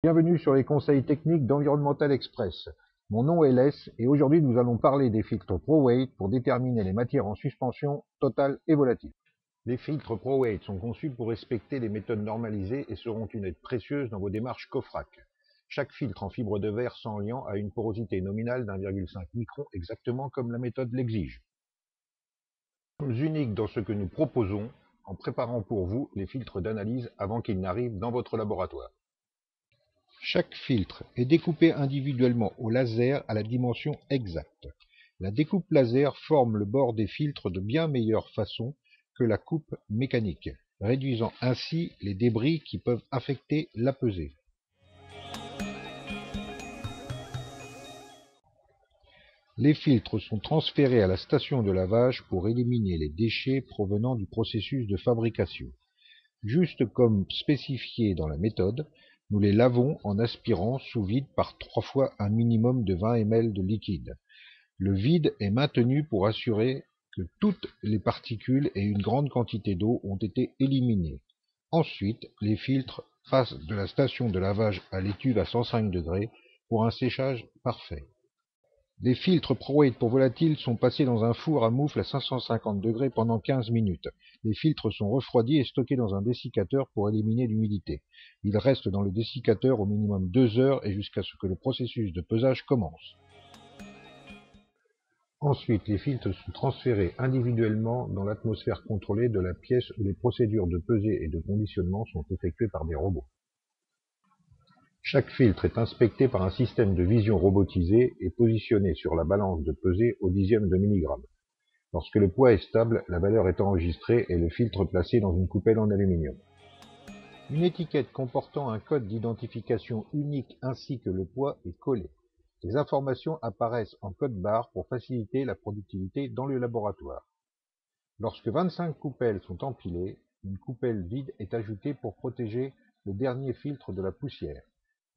Bienvenue sur les conseils techniques d'Environmental Express. Mon nom est Les et aujourd'hui nous allons parler des filtres ProWeight pour déterminer les matières en suspension totale et volatile. Les filtres ProWeight sont conçus pour respecter les méthodes normalisées et seront une aide précieuse dans vos démarches COFRAC. Chaque filtre en fibre de verre sans liant a une porosité nominale d'1,5 micron exactement comme la méthode l'exige. Nous sommes uniques dans ce que nous proposons en préparant pour vous les filtres d'analyse avant qu'ils n'arrivent dans votre laboratoire. Chaque filtre est découpé individuellement au laser à la dimension exacte. La découpe laser forme le bord des filtres de bien meilleure façon que la coupe mécanique, réduisant ainsi les débris qui peuvent affecter la pesée. Les filtres sont transférés à la station de lavage pour éliminer les déchets provenant du processus de fabrication. Juste comme spécifié dans la méthode, nous les lavons en aspirant sous vide par 3 fois un minimum de 20 ml de liquide. Le vide est maintenu pour assurer que toutes les particules et une grande quantité d'eau ont été éliminées. Ensuite, les filtres passent de la station de lavage à l'étuve à 105 degrés pour un séchage parfait. Les filtres ProWeight pour volatiles sont passés dans un four à moufle à 550 degrés pendant 15 minutes. Les filtres sont refroidis et stockés dans un dessiccateur pour éliminer l'humidité. Ils restent dans le dessiccateur au minimum 2 heures et jusqu'à ce que le processus de pesage commence. Ensuite, les filtres sont transférés individuellement dans l'atmosphère contrôlée de la pièce où les procédures de pesée et de conditionnement sont effectuées par des robots. Chaque filtre est inspecté par un système de vision robotisé et positionné sur la balance de pesée au dixième de milligramme. Lorsque le poids est stable, la valeur est enregistrée et le filtre placé dans une coupelle en aluminium. Une étiquette comportant un code d'identification unique ainsi que le poids est collée. Les informations apparaissent en code barre pour faciliter la productivité dans le laboratoire. Lorsque 25 coupelles sont empilées, une coupelle vide est ajoutée pour protéger le dernier filtre de la poussière.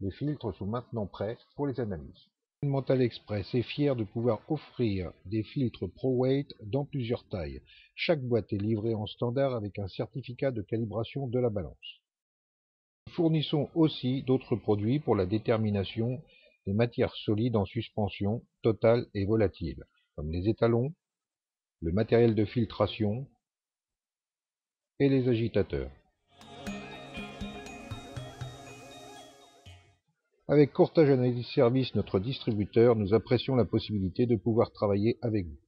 Les filtres sont maintenant prêts pour les analyses. Environmental Express est fier de pouvoir offrir des filtres ProWeight dans plusieurs tailles. Chaque boîte est livrée en standard avec un certificat de calibration de la balance. Nous fournissons aussi d'autres produits pour la détermination des matières solides en suspension totale et volatile, comme les étalons, le matériel de filtration et les agitateurs. Avec Courtage Analyse Service, notre distributeur, nous apprécions la possibilité de pouvoir travailler avec vous.